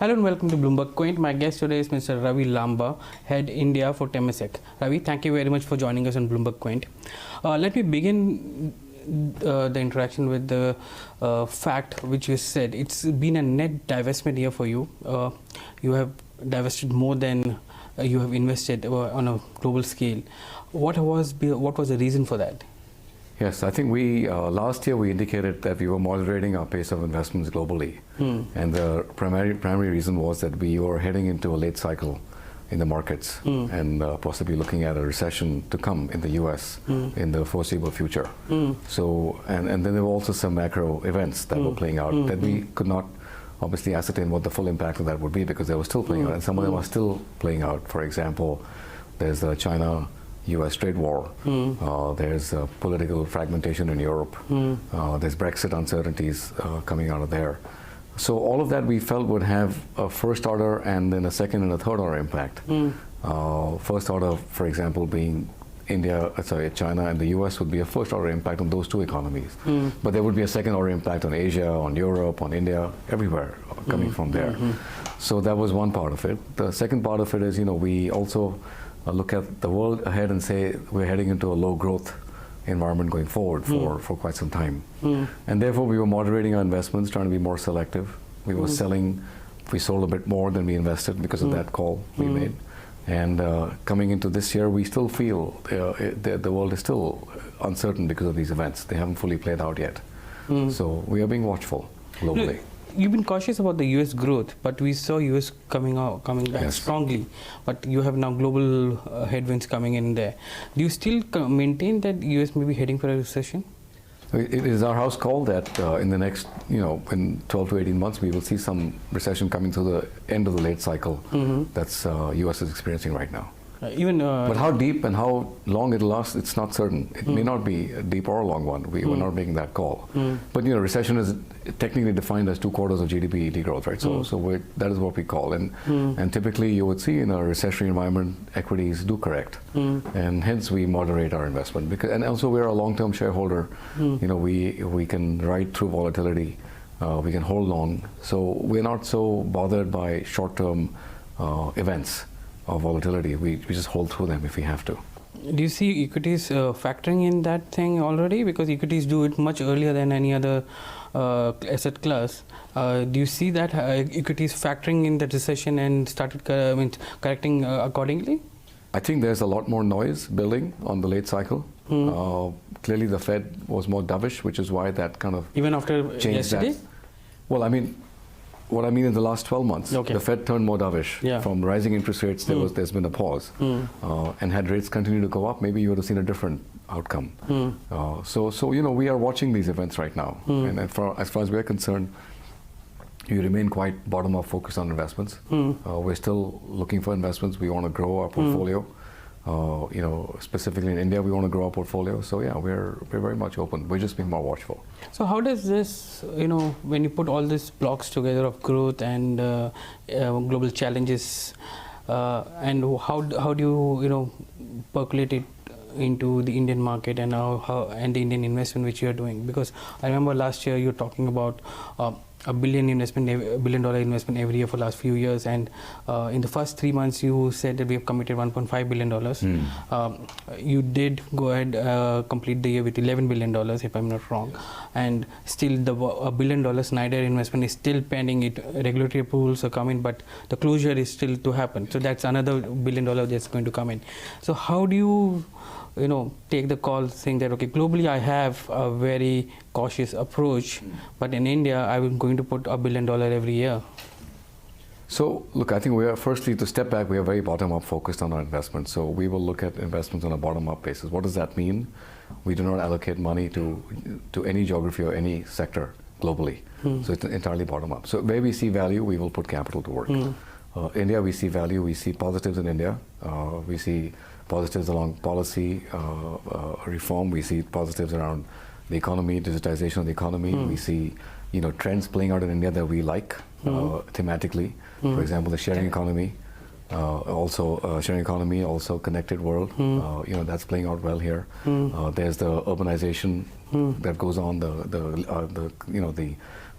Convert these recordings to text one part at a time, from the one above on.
Hello and welcome to Bloomberg Quint. My guest today is Mr. Ravi Lambah, Head India for Temasek. Ravi, thank you very much for joining us on Bloomberg Quint. Let me begin the interaction with the fact which you said. It's been a net divestment year for you. You have divested more than you have invested on a global scale. What was the reason for that? Yes, I think we last year we indicated that we were moderating our pace of investments globally, and the primary reason was that we were heading into a late cycle in the markets and possibly looking at a recession to come in the U.S. in the foreseeable future. So, and then there were also some macro events that were playing out that we could not obviously ascertain what the full impact of that would be because they were still playing out, and some of them are still playing out. For example, there's the China-US trade war. There's political fragmentation in Europe. There's Brexit uncertainties coming out of there. So all of that we felt would have a first order and then a second and a third order impact. First order, for example, being China and the US would be a first order impact on those two economies. But there would be a second order impact on Asia, on Europe, on India, everywhere coming from there. So that was one part of it. The second part of it is, we also look at the world ahead and say we're heading into a low growth environment going forward for quite some time. And therefore we were moderating our investments, trying to be more selective. We were we sold a bit more than we invested because of that call we made. And coming into this year, we still feel the world is still uncertain because of these events. They haven't fully played out yet. So we are being watchful globally. You've been cautious about the U.S. growth, but we saw U.S. coming back strongly. But you have now global headwinds coming in there. Do you still maintain that U.S. may be heading for a recession? It is our house call that in the next, in 12 to 18 months, we will see some recession coming to the end of the late cycle that's U.S. is experiencing right now. But how deep and how long it'll last, it's not certain. It may not be a deep or a long one. We're not making that call. But recession is technically defined as 2 quarters of GDP degrowth, right? So that is what we call. And typically you would see in a recessionary environment, equities do correct. And hence we moderate our investment. And also we're a long-term shareholder. We can ride through volatility. We can hold long. So we're not so bothered by short-term events of volatility. We just hold through them if we have to. Do you see equities factoring in that thing already? Because equities do it much earlier than any other asset class. Do you see that equities factoring in the recession and started correcting accordingly? I think there's a lot more noise building on the late cycle. Clearly the Fed was more dovish, which is why that kind of even after changed yesterday? That. Well, what I mean in the last 12 months, the Fed turned more dovish. From rising interest rates, there's been a pause. And had rates continued to go up, maybe you would have seen a different outcome. So we are watching these events right now. And as far as we're concerned, we remain quite bottom-up focused on investments. We're still looking for investments. We want to grow our portfolio. Specifically in India, we want to grow our portfolio. So yeah, we're very much open. We're just being more watchful. So how does this, when you put all these blocks together of growth and global challenges, and how do you, percolate it into the Indian market and and the Indian investment which you are doing? Because I remember last year you were talking about $1 billion investment every year for the last few years, and in the first 3 months you said that we have committed $1.5 billion. You did go ahead complete the year with $11 billion, if I'm not wrong, and still the $1 billion NIDA investment is still pending. Regulatory approvals are coming, but the closure is still to happen. So that's another $1 billion that's going to come in. So how do you take the call saying that, okay, globally I have a very cautious approach, but in India I'm going to put $1 billion every year? So look, I think we are, firstly, to step back, we are very bottom-up focused on our investments. So we will look at investments on a bottom-up basis. What does that mean? We do not allocate money to any geography or any sector globally. So it's entirely bottom-up. So where we see value, we will put capital to work. India, we see value, we see positives in India. We see positives along policy reform. We see positives around the economy, digitization of the economy. We see trends playing out in India that we like thematically. For example, the sharing economy, also connected world. That's playing out well here. There's the urbanization that goes on, the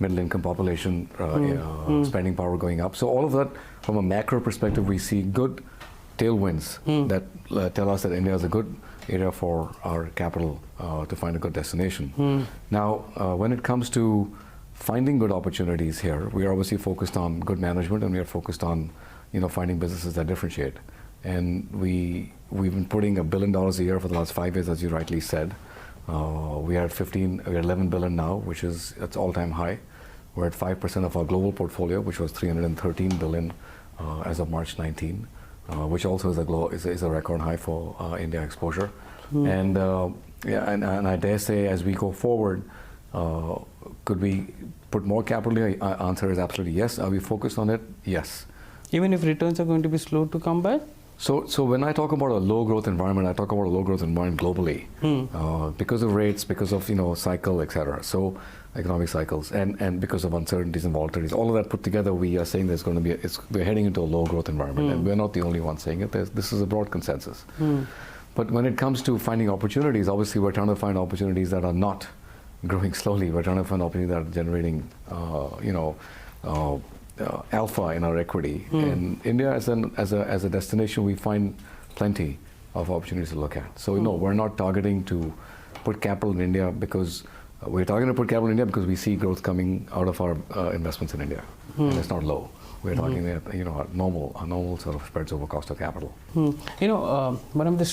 middle income population, spending power going up. So all of that, from a macro perspective, we see good tailwinds that tell us that India is a good area for our capital to find a good destination. Now, when it comes to finding good opportunities here, we are obviously focused on good management, and we are focused on finding businesses that differentiate. And we've been putting $1 billion a year for the last 5 years, as you rightly said. We are at 11 billion now, which is it's all-time high. We're at 5% of our global portfolio, which was 313 billion as of March 19, which also is a record high for India exposure. And and I dare say, as we go forward, could we put more capital here? Answer is absolutely yes. Are we focused on it? Yes. Even if returns are going to be slow to come back? So when I talk about a low growth environment, I talk about a low growth environment globally, because of rates, because of cycle, etc. So economic cycles, and because of uncertainties and volatilities, all of that put together, we are saying there's going to be we're heading into a low growth environment, and we're not the only ones saying it. This is a broad consensus. But when it comes to finding opportunities, obviously we're trying to find opportunities that are not growing slowly. We're trying to find opportunities that are generating, alpha in our equity. And India as a destination, we find plenty of opportunities to look at. So no, we're not targeting to put capital in India because we're targeting to put capital in India because we see growth coming out of our investments in India, and it's not low. We're talking at a normal sort of spreads over cost of capital. One of the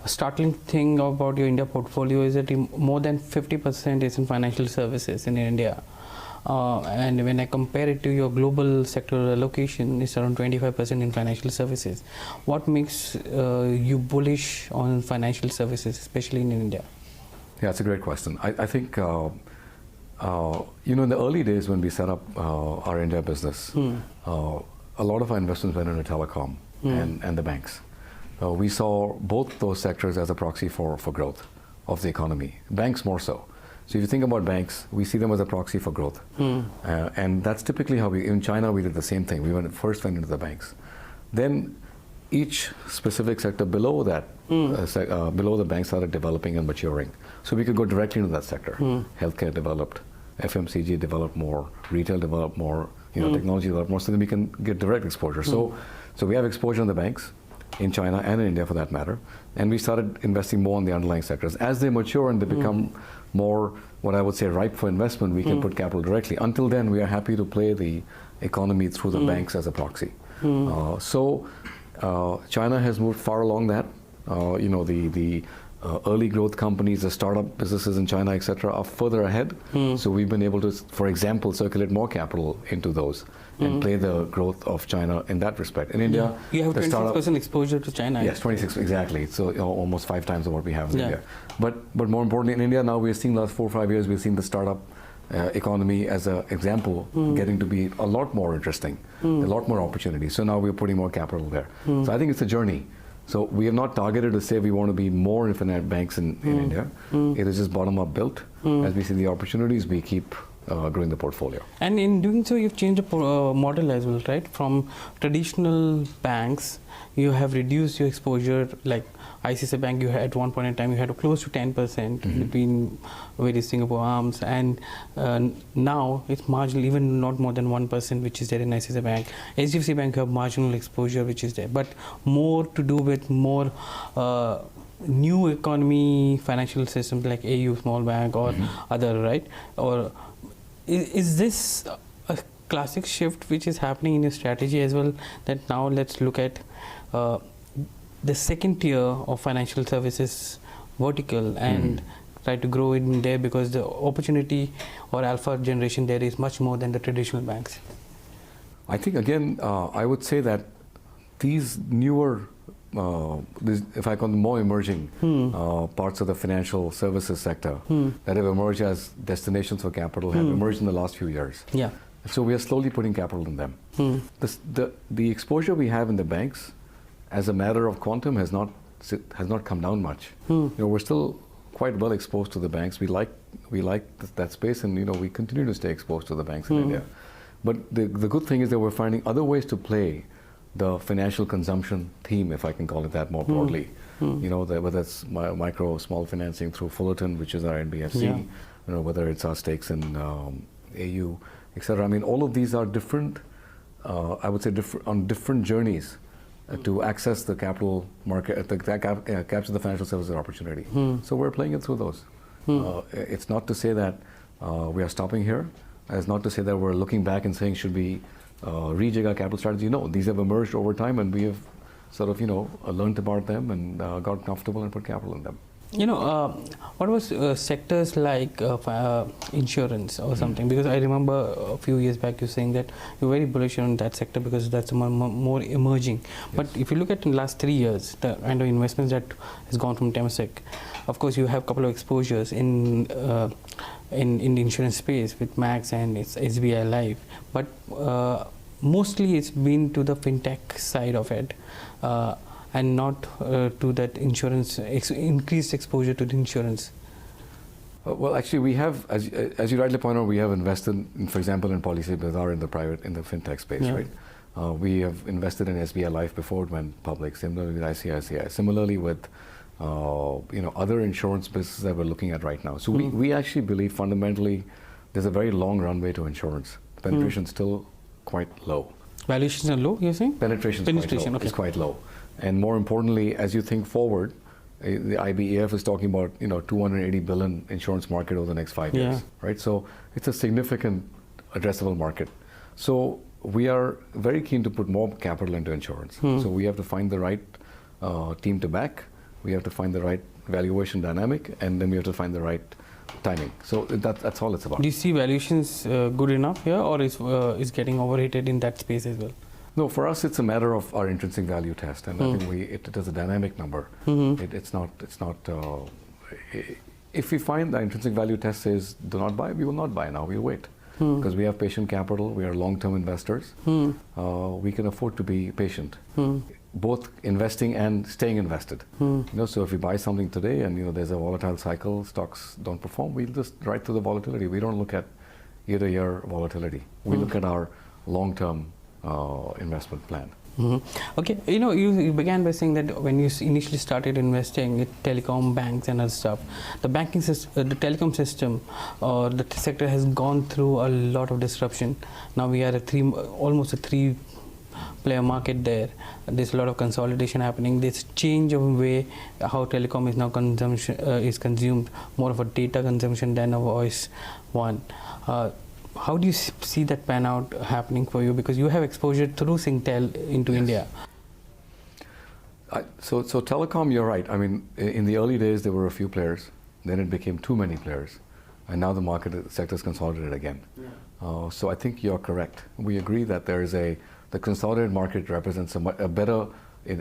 startling thing about your India portfolio is that more than 50% is in financial services in India. And when I compare it to your global sector allocation, it's around 25% in financial services. What makes you bullish on financial services, especially in India? Yeah, it's a great question. I think, in the early days when we set up our India business, a lot of our investments went into telecom and the banks. We saw both those sectors as a proxy for growth of the economy, banks more so. So if you think about banks, we see them as a proxy for growth. And that's typically how in China, we did the same thing. We first went into the banks. Then each specific sector below that, below the banks, started developing and maturing. So we could go directly into that sector. Healthcare developed, FMCG developed more, retail developed more, technology developed more, so then we can get direct exposure. So we have exposure in the banks, in China and in India for that matter, and we started investing more in the underlying sectors. As they mature and they become more, what I would say, ripe for investment, we can put capital directly. Until then, we are happy to play the economy through the banks as a proxy. China has moved far along that. The early growth companies, the startup businesses in China, etc., are further ahead. So we've been able to, for example, circulate more capital into those and play the growth of China in that respect. In India, you have 26% exposure to China. Yes, 26 exactly. So almost 5 times of what we have in India. But more importantly, in India now, we're seeing last 4 or 5 years, we've seen the startup economy as an example getting to be a lot more interesting, a lot more opportunities. So now we're putting more capital there. So I think it's a journey. So we have not targeted to say we want to be more in banks in India. It is just bottom-up built. As we see the opportunities, we keep growing the portfolio. And in doing so, you've changed the model as well, right? From traditional banks, you have reduced your exposure. Like ICICI Bank, you had, at one point in time, you had close to 10% between various Singapore arms, and now it's marginal, even not more than 1%, which is there in ICICI Bank. HDFC Bank, you have marginal exposure, which is there, but more to do with more new economy financial systems like AU Small Bank or other, right? Or is this a classic shift which is happening in your strategy as well, that now let's look at the second tier of financial services vertical and try to grow in there, because the opportunity or alpha generation there is much more than the traditional banks? I think, again, I would say that these newer, if I call them more emerging parts of the financial services sector that have emerged as destinations for capital have emerged in the last few years. Yeah. So we are slowly putting capital in them. The exposure we have in the banks, as a matter of quantum, has not come down much. We're still quite well exposed to the banks. We like that space, and we continue to stay exposed to the banks in India. But the good thing is that we're finding other ways to play the financial consumption theme, if I can call it that more broadly. Whether it's micro, small financing through Fullerton, which is our NBFC, whether it's our stakes in AU, etc. I mean, all of these are different, I would say, on different journeys to access the capital market, capture the financial services opportunity. So we're playing it through those. It's not to say that we are stopping here. It's not to say that we're looking back and saying, should we rejig our capital strategy? No, these have emerged over time, and we have sort of, learned about them and got comfortable and put capital in them. What was sectors like insurance or something? Because I remember a few years back you saying that you're very bullish on that sector because that's more emerging. Yes. But if you look at in the last 3 years, the kind of investments that has gone from Temasek, of course you have a couple of exposures in the insurance space with Max and it's SBI Life, but mostly it's been to the fintech side of it. And not to that insurance, increased exposure to the insurance? Well, actually, we have, as you rightly point out, we have invested, for example, in Policybazaar in the fintech space, yeah. Right? We have invested in SBI Life before it went public. Similarly with ICICI. Similarly with other insurance businesses that we're looking at right now. So we actually believe fundamentally there's a very long runway to insurance. Penetration is still quite low. Valuations are low, you're saying? Penetration is quite low. And more importantly, as you think forward, the IBEF is talking about 280 billion insurance market over the next 5 years, right? So it's a significant addressable market. So we are very keen to put more capital into insurance. So we have to find the right team to back. We have to find the right valuation dynamic, and then we have to find the right timing. So that's all it's about. Do you see valuations good enough here, or is getting overrated in that space as well? No, for us it's a matter of our intrinsic value test, and I think it is a dynamic number. It's not. If we find the intrinsic value test says do not buy, we will not buy now. We'll wait because we have patient capital. We are long-term investors. We can afford to be patient, both investing and staying invested. So if we buy something today and there's a volatile cycle, stocks don't perform, we'll just ride through the volatility. We don't look at year-to-year volatility. We look at our long-term investment plan. Okay, you began by saying that when you initially started investing in telecom, banks and other stuff, the banking system, the telecom system or the sector has gone through a lot of disruption. Now we are almost a three-player market there. There's a lot of consolidation happening. There's change of way how telecom is now consumed, more of a data consumption than a voice one. How do you see that pan out happening for you? Because you have exposure through Singtel into India. So telecom, you're right. I mean, in the early days, there were a few players. Then it became too many players. And now the sector is consolidated again. So I think you're correct. We agree that the consolidated market represents a better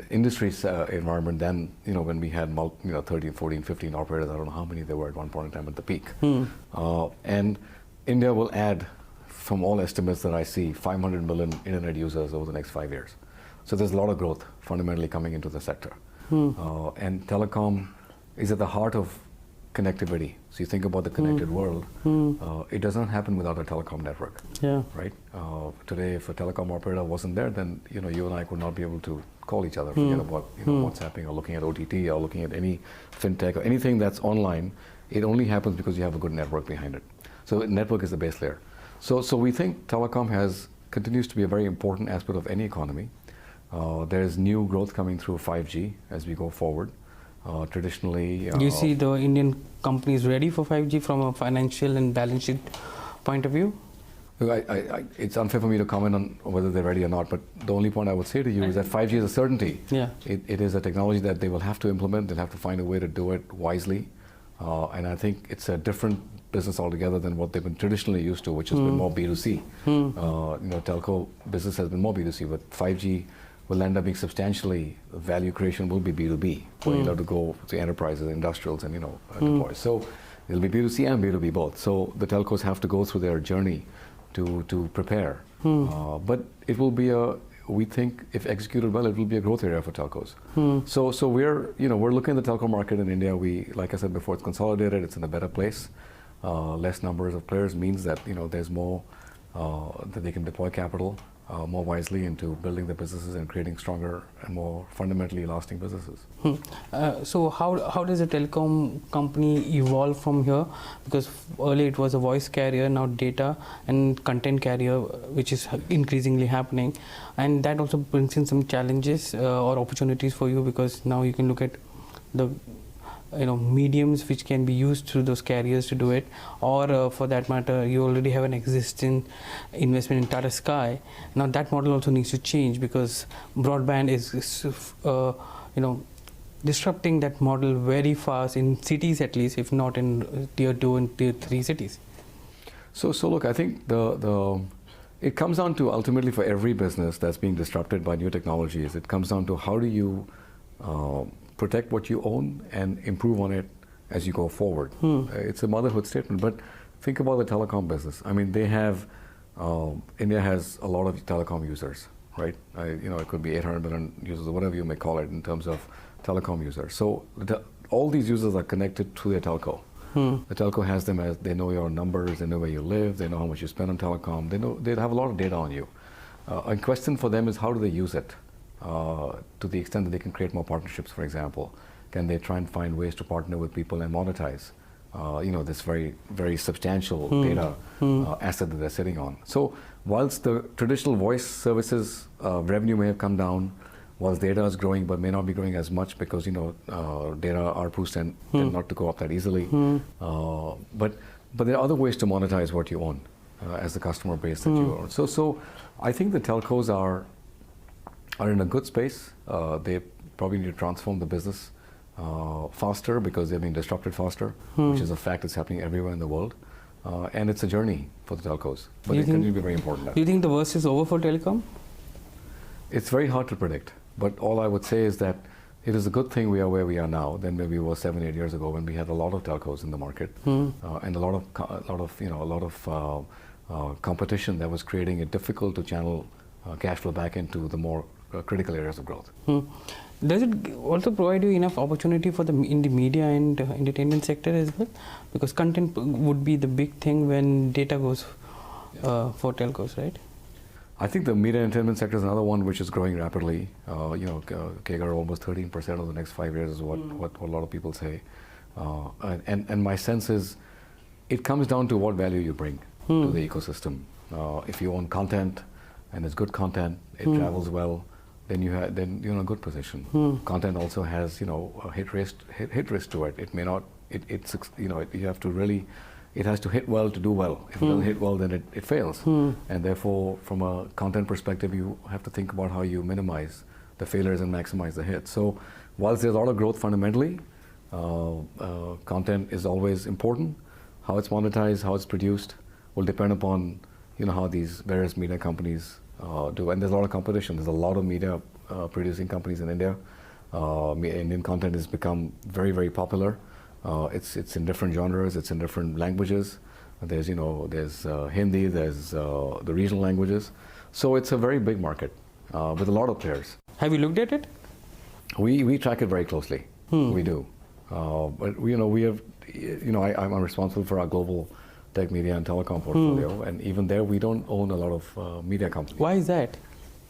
industry environment than when we had 13, 14, 15 operators. I don't know how many there were at one point in time at the peak. And India will add, from all estimates that I see, 500 million internet users over the next 5 years. So there's a lot of growth fundamentally coming into the sector. And telecom is at the heart of connectivity. So you think about the connected world, it doesn't happen without a telecom network. Right? Today, if a telecom operator wasn't there, then you and I could not be able to call each other, forget about what's happening, or looking at OTT, or looking at any fintech, or anything that's online. It only happens because you have a good network behind it. So network is the base layer. So we think telecom continues to be a very important aspect of any economy. There's new growth coming through 5G as we go forward. Traditionally, do you see the Indian companies ready for 5G from a financial and balance sheet point of view? It's unfair for me to comment on whether they're ready or not, but the only point I would say to you is that 5G is a certainty. It is a technology that they will have to implement. They'll have to find a way to do it wisely. And I think it's a different business altogether than what they've been traditionally used to, which has been more B2C. Telco business has been more B2C, but 5G will end up being substantially, value creation will be B2B, where you'll have to go to enterprises, industrials, and deploy. So it'll be B2C and B2B both. So the telcos have to go through their journey to prepare. But it will be we think if executed well, it will be a growth area for telcos. So we're looking at the telco market in India. Like I said before, it's consolidated. It's in a better place. Less numbers of players means that there's more that they can deploy capital. more wisely into building the businesses and creating stronger and more fundamentally lasting businesses. So how does a telecom company evolve from here? Because earlier it was a voice carrier, now data and content carrier, which is increasingly happening, and that also brings in some challenges or opportunities for you, because now you can look at the mediums which can be used through those carriers to do it, or for that matter, you already have an existing investment in Tata Sky. Now that model also needs to change, because broadband is disrupting that model very fast in cities, at least, if not in tier 2 and tier 3 cities. So look, I think it comes down to, ultimately, for every business that's being disrupted by new technologies, it comes down to how do you protect what you own and improve on it as you go forward. It's a motherhood statement, but think about the telecom business. I mean, India has a lot of telecom users, right? It could be 800 million users, or whatever you may call it in terms of telecom users. So all these users are connected to their telco. The telco has them as, they know your numbers, they know where you live, they know how much you spend on telecom, they have a lot of data on you. A question for them is, how do they use it? To the extent that they can create more partnerships, for example. Can they try and find ways to partner with people and monetize this very, very substantial data asset that they're sitting on? So whilst the traditional voice services revenue may have come down, whilst data is growing but may not be growing as much, because data ARPUs tend not to go up that easily. But there are other ways to monetize what you own as the customer base that you own. So I think the telcos are in a good space. They probably need to transform the business faster, because they're being disrupted faster, which is a fact that's happening everywhere in the world. And it's a journey for the telcos, but it continues to be very important. Do you think the worst is over for telecom? It's very hard to predict, but all I would say is that it is a good thing we are where we are now than where we were 7-8 years ago, when we had a lot of telcos in the market and a lot of competition that was creating it difficult to channel cash flow back into the more critical areas of growth. Does it also provide you enough opportunity in the media and entertainment sector as well? Because content would be the big thing when data goes for telcos, right? I think the media and entertainment sector is another one which is growing rapidly. CAGR almost 13% over the next 5 years is what a lot of people say. And my sense is, it comes down to what value you bring to the ecosystem. If you own content and it's good content, it travels well, then you're in a good position. Content also has a hit risk to it. It may not. You have to really. It has to hit well to do well. If it doesn't hit well, then it fails. And therefore, from a content perspective, you have to think about how you minimize the failures and maximize the hits. So, whilst there's a lot of growth fundamentally, content is always important. How it's monetized, how it's produced, will depend upon how these various media companies do. And there's a lot of competition. There's a lot of media producing companies in India. Indian content has become very, very popular. It's in different genres. It's in different languages. There's Hindi. There's the regional languages. So it's a very big market with a lot of players. Have you looked at it? We track it very closely. We do. But we have. I'm responsible for our global tech, media, and telecom portfolio, and even there, we don't own a lot of media companies. Why is that?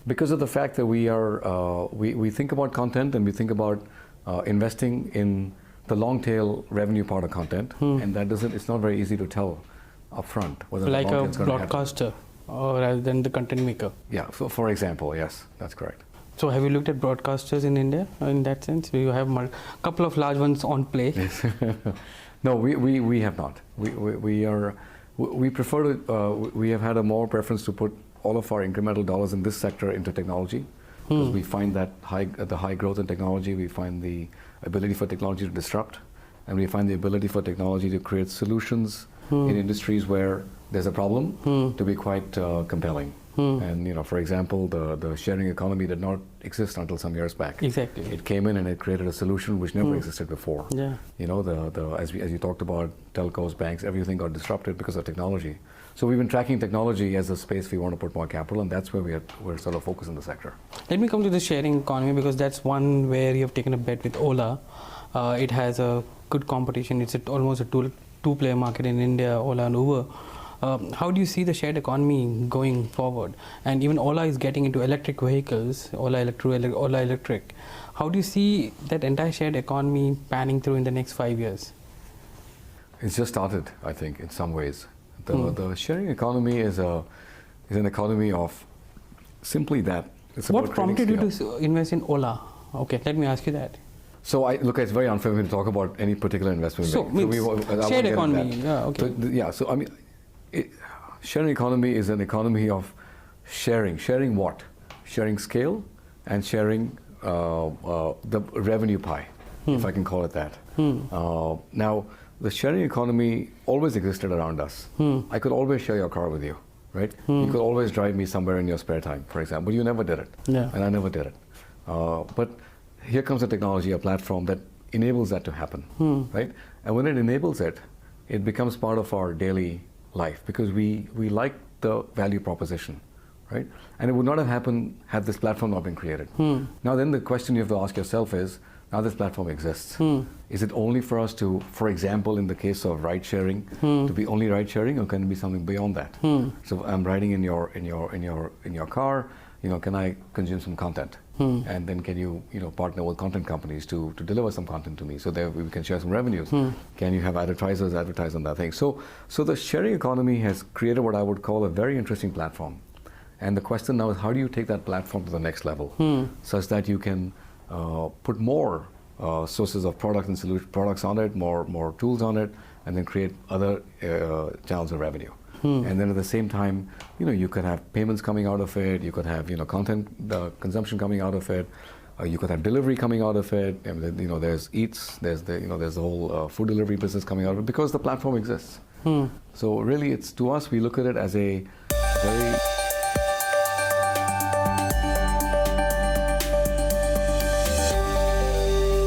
Because of the fact that we think about content, and we think about investing in the long tail revenue part of content, and it's not very easy to tell upfront whether like the long a tail's going to broadcaster, or rather than the content maker. Yeah. For example, yes, that's correct. So have you looked at broadcasters in India in that sense? You have a couple of large ones on play. No, we have not. We prefer to. We have had a more preference to put all of our incremental dollars in this sector into technology, because we find that the high growth in technology. We find the ability for technology to disrupt, and we find the ability for technology to create solutions in industries where there's a problem to be quite compelling. And for example, the sharing economy did not exist until some years back. Exactly. It came in and it created a solution which never existed before. Yeah. As you talked about, telcos, banks, everything got disrupted because of technology. So we've been tracking technology as a space we want to put more capital, and that's where we're sort of focused in the sector. Let me come to the sharing economy, because that's one where you have taken a bet with Ola. It has a good competition. It's almost a two-player market in India, Ola and Uber. How do you see the shared economy going forward? And even Ola is getting into electric vehicles, Ola Electric. How do you see that entire shared economy panning through in the next 5 years? It's just started, I think, in some ways. The sharing economy is an economy of simply that. It's What about prompted you creating to invest in Ola? Okay, let me ask you that. So look, it's very unfair for me to talk about any particular investment. So, shared economy, yeah, okay. So I mean, sharing economy is an economy of sharing. Sharing what? Sharing scale and sharing the revenue pie, if I can call it that. Now, the sharing economy always existed around us. I could always share your car with you, right? You could always drive me somewhere in your spare time, for example. You never did it, and I never did it. But here comes a technology, a platform that enables that to happen, right? And when it enables it, it becomes part of our daily life because we like the value proposition, right? And it would not have happened had this platform not been created. Now then the question you have to ask yourself is, now this platform exists. Is it only for us to, for example, in the case of ride sharing, to be only ride sharing, or can it be something beyond that? So I'm riding in your car. Can I consume some content? And then can you partner with content companies to deliver some content to me so that we can share some revenues? Can you have advertisers advertise on that thing? So the sharing economy has created what I would call a very interesting platform. And the question now is, how do you take that platform to the next level such that you can put more sources of product and products on it, more tools on it, and then create other channels of revenue. And then at the same time, you could have payments coming out of it. You could have content consumption coming out of it. You could have delivery coming out of it. And then, there's Eats. There's the whole food delivery business coming out of it because the platform exists. So really, it's to us, we look at it as a very